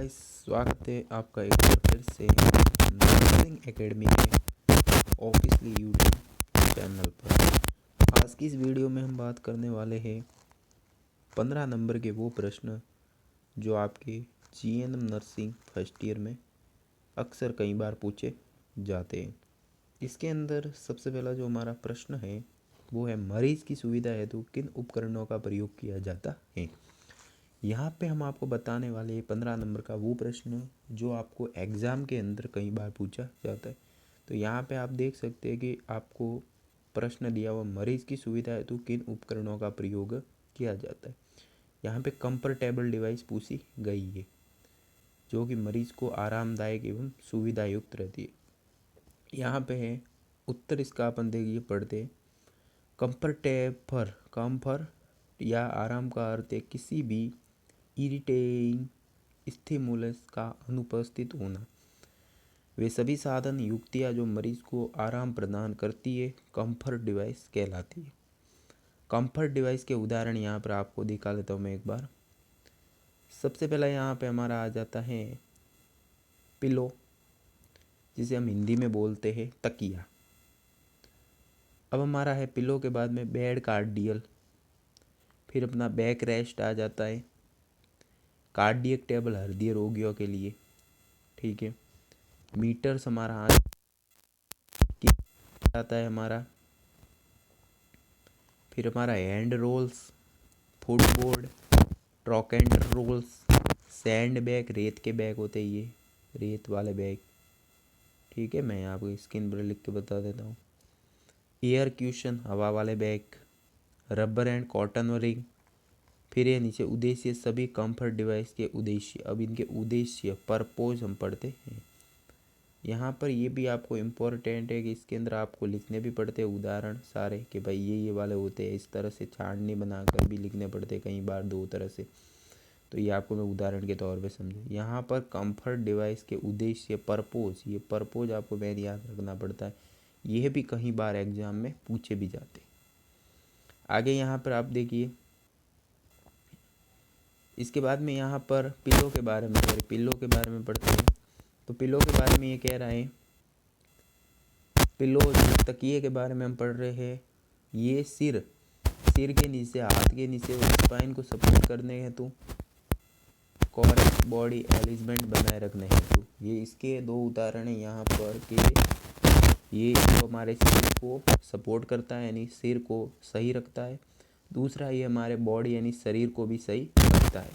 Guys, स्वागत है आपका एक बार फिर से नर्सिंग एकेडमी के ऑफिशियली यूट्यूब चैनल पर। आज की इस वीडियो में हम बात करने वाले हैं 15 नंबर के वो प्रश्न जो आपके जीएनएम नर्सिंग फर्स्ट ईयर में अक्सर कई बार पूछे जाते हैं। इसके अंदर सबसे पहला जो हमारा प्रश्न है वो है, मरीज़ की सुविधा हेतु किन उपकरणों का प्रयोग किया जाता है। यहाँ पे हम आपको बताने वाले 15 नंबर का वो प्रश्न जो आपको एग्ज़ाम के अंदर कई बार पूछा जाता है। तो यहाँ पे आप देख सकते हैं कि आपको प्रश्न दिया हुआ, मरीज़ की सुविधा हेतु किन उपकरणों का प्रयोग किया जाता है। यहाँ पे कंफर्टेबल डिवाइस पूछी गई है जो कि मरीज़ को आरामदायक एवं सुविधायुक्त रहती है। यहाँ पे है उत्तर, इसका अपन देखिए पढ़ते। कंफर्ट या आराम का अर्थ है किसी भी इरिटेटिंग स्टिमुलस का अनुपस्थित होना। वे सभी साधन युक्तियाँ जो मरीज को आराम प्रदान करती है कंफर्ट डिवाइस कहलाती है। कंफर्ट डिवाइस के उदाहरण यहाँ पर आपको दिखा लेता हूँ मैं एक बार। सबसे पहला यहाँ पे हमारा आ जाता है पिलो, जिसे हम हिंदी में बोलते हैं तकिया। अब हमारा है पिलो के बाद में बेड कार्डियल, फिर अपना बैक रेस्ट आ जाता है, कार्डियक टेबल हृदय रोगियों के लिए, ठीक है। मीटर्स हमारा आता है हमारा, फिर हमारा हैंड रोल्स, फुटबोर्ड, ट्रॉकेंडर रोल्स, सैंड बैग, रेत के बैग होते हैं ये, रेत वाले बैग, ठीक है। मैं आपको स्क्रीन पर लिख के बता देता हूँ। एयर क्यूशन, हवा वाले bag, rubber and cotton ring. फिर ये नीचे उद्देश्य, सभी कंफर्ट डिवाइस के उद्देश्य। अब इनके उद्देश्य पर्पोज हम पढ़ते हैं। यहाँ पर ये भी आपको इम्पोर्टेंट है कि इसके अंदर आपको लिखने भी पड़ते हैं उदाहरण सारे, कि भाई ये वाले होते हैं। इस तरह से छाननी बनाकर भी लिखने पड़ते हैं कई बार दो तरह से। तो ये आपको मैं उदाहरण के तौर पे समझूँ। यहाँ पर कंफर्ट डिवाइस के उद्देश्य पर्पोज, ये पर्पोज आपको मैंने याद रखना पड़ता है। यह भी कई बार एग्जाम में पूछे भी जाते हैं। आगे यहाँ पर आप देखिए, इसके बाद में यहाँ पर पिलो के बारे में पढ़ते हैं। तो पिलो के बारे में ये कह रहा है, पिलो जो तकिए के बारे में हम पढ़ रहे हैं, ये सिर के नीचे, हाथ के नीचे स्पाइन को सपोर्ट करने हेतु, कॉरेक्ट बॉडी एलिजमेंट बनाए रखने हेतु। ये इसके दो उदाहरण हैं यहाँ पर कि ये जो हमारे सिर को सपोर्ट करता है यानी सिर को सही रखता है। दूसरा, ये हमारे बॉडी यानी शरीर को भी सही रखता है।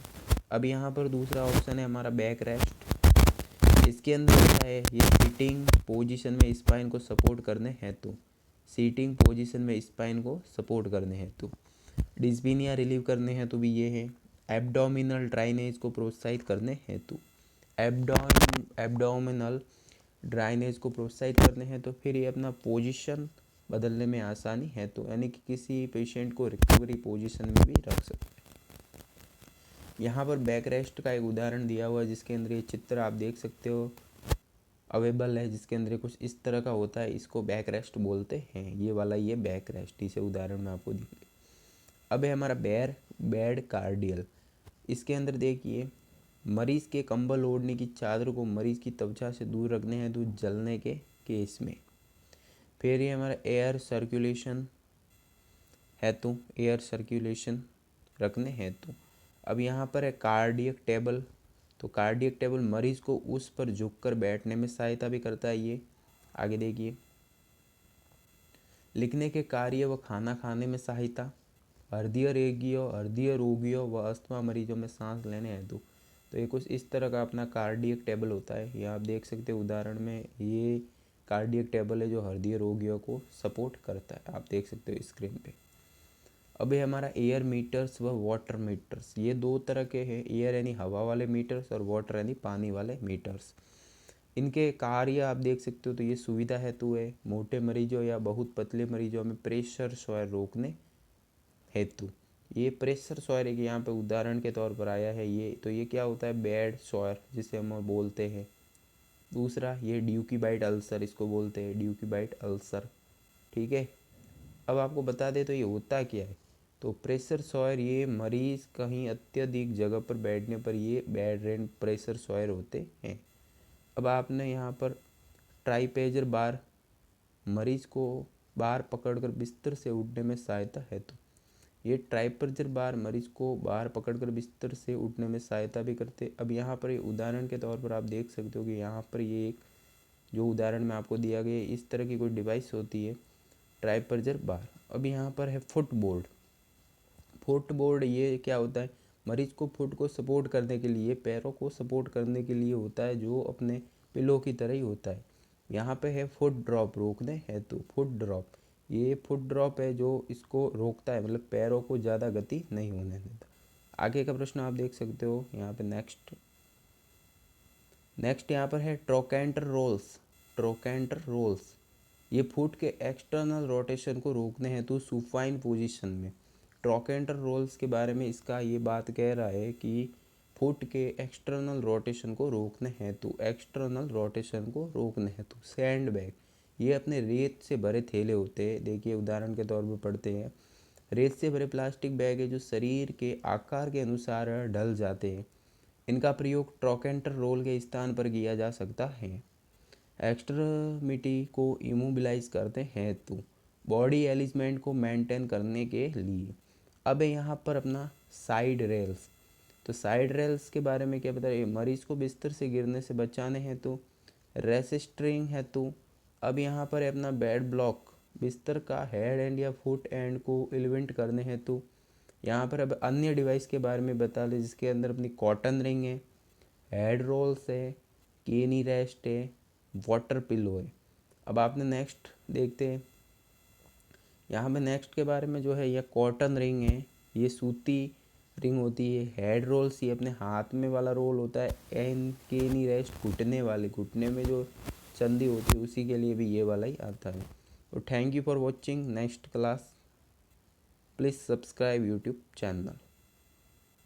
अब यहाँ पर दूसरा ऑप्शन है हमारा बैक रेस्ट। इसके अंदर क्या है, ये सीटिंग पोजीशन में स्पाइन को सपोर्ट करने हेतु, डिस्पीनिया रिलीव करने हेतु भी ये है। एब्डोमिनल ड्राइनेज को प्रोत्साहित करने हेतु, फिर ये अपना पोजीशन बदलने में आसानी है, तो यानी कि किसी पेशेंट को रिकवरी पोजीशन में भी रख सकते हैं। यहाँ पर बैक रेस्ट का एक उदाहरण दिया हुआ है जिसके अंदर ये चित्र आप देख सकते हो अवेलेबल है, जिसके अंदर कुछ इस तरह का होता है। इसको बैक रेस्ट बोलते हैं, ये वाला ये बैक रेस्ट, इसे उदाहरण में आपको दिख। अब है हमारा बेड कार्डियल। इसके अंदर देखिए, मरीज के कंबल ओढ़ने की चादर को मरीज की त्वचा से दूर रखने हेतु जलने के केस में। फिर ये हमारा एयर सर्कुलेशन रखने हेतु। अब यहाँ पर है कार्डियक टेबल। तो कार्डियक टेबल मरीज को उस पर झुककर बैठने में सहायता भी करता है ये। आगे देखिए, लिखने के कार्य व खाना खाने में सहायता, हृदय रोगियों व अस्थमा मरीजों में सांस लेने हेतु। तो ये कुछ इस तरह का अपना कार्डियक टेबल होता है। ये आप देख सकते हो उदाहरण में, ये कार्डियक टेबल है जो हृदय रोगियों को सपोर्ट करता है, आप देख सकते हो स्क्रीन पे। अब ये हमारा एयर मीटर्स व वाटर मीटर्स, ये दो तरह के हैं। एयर यानी हवा वाले मीटर्स और वाटर यानी पानी वाले मीटर्स। इनके कार्य आप देख सकते हो। तो ये सुविधा हेतु है मोटे मरीजों या बहुत पतले मरीजों में प्रेशर स्वैर रोकने हेतु। ये प्रेशर स्वैर एक यहाँ पे उदाहरण के तौर पर आया है ये। तो ये क्या होता है, बेड स्वैर जिसे हम बोलते हैं। दूसरा, ये ड्यूकीबाइट अल्सर, इसको बोलते हैं ड्यूकीबाइट अल्सर, ठीक है। अब आपको बता दें तो ये होता क्या है। तो प्रेशर सॉयर ये मरीज़ कहीं अत्यधिक जगह पर बैठने पर ये बेड रेस्ट प्रेशर सॉयर होते हैं। अब आपने यहाँ पर ट्राइपेजर बार मरीज़ को बार पकड़कर बिस्तर से उठने में सहायता है। तो ये ट्राइपेजर बार मरीज़ को बार पकड़कर बिस्तर से उठने में सहायता भी करते। अब यहाँ पर ये उदाहरण के तौर पर आप देख सकते हो कि यहाँ पर ये एक जो उदाहरण में आपको दिया गया इस तरह की कोई डिवाइस होती है ट्राइपेजर बार। अब यहाँ पर है फुटबोर्ड। फुटबोर्ड ये क्या होता है, मरीज को फुट को सपोर्ट करने के लिए, पैरों को सपोर्ट करने के लिए होता है, जो अपने पिलो की तरह ही होता है। यहाँ पे है फुट ड्रॉप, रोकने हेतु फुट ड्रॉप। ये फुट ड्रॉप है जो इसको रोकता है, मतलब पैरों को ज़्यादा गति नहीं होने देता। आगे का प्रश्न आप देख सकते हो यहाँ पे नेक्स्ट यहाँ पर है ट्रोकेंटर रोल्स। ट्रोकेंटर रोल्स ये फुट के एक्सटर्नल रोटेशन को रोकने हेतु सुफाइन पोजीशन में। ट्रोकेंटर रोल्स के बारे में इसका ये बात कह रहा है कि फुट के एक्सटर्नल रोटेशन को रोकने हेतु सैंड बैग, ये अपने रेत से भरे थैले होते हैं। देखिए उदाहरण के तौर पर पढ़ते हैं, रेत से भरे प्लास्टिक बैग है जो शरीर के आकार के अनुसार ढल जाते हैं। इनका प्रयोग ट्रोकेंटर रोल के स्थान पर किया जा सकता है। एक्सट्रीमिटी को इमोबिलाइज करते हैं तो बॉडी एलिमेंट को मेंटेन करने के लिए। अब यहाँ पर अपना साइड रेल्स। तो साइड रेल्स के बारे में क्या बता रहे हैं, मरीज को बिस्तर से गिरने से बचाने हैं तो रेसिस्टरिंग है। तो अब यहाँ पर अपना बेड ब्लॉक, बिस्तर का हेड एंड या फुट एंड को एलिवेंट करने हैं तो यहाँ पर अब अन्य डिवाइस के बारे में बता दें जिसके अंदर अपनी कॉटन रिंग है, हेड रोल्स है, केनी रेस्ट है, वाटर पिलो है। अब आपने नेक्स्ट देखते हैं, यहाँ पे नेक्स्ट के बारे में जो है यह कॉटन रिंग है, ये सूती रिंग होती है। हेड रोल्स ये अपने हाथ में वाला रोल होता है। एन केनी रेस्ट घुटने वाले, घुटने में जो चंदी होती है उसी के लिए भी ये वाला ही आता है। तो thank you for watching. Next class please subscribe YouTube channel.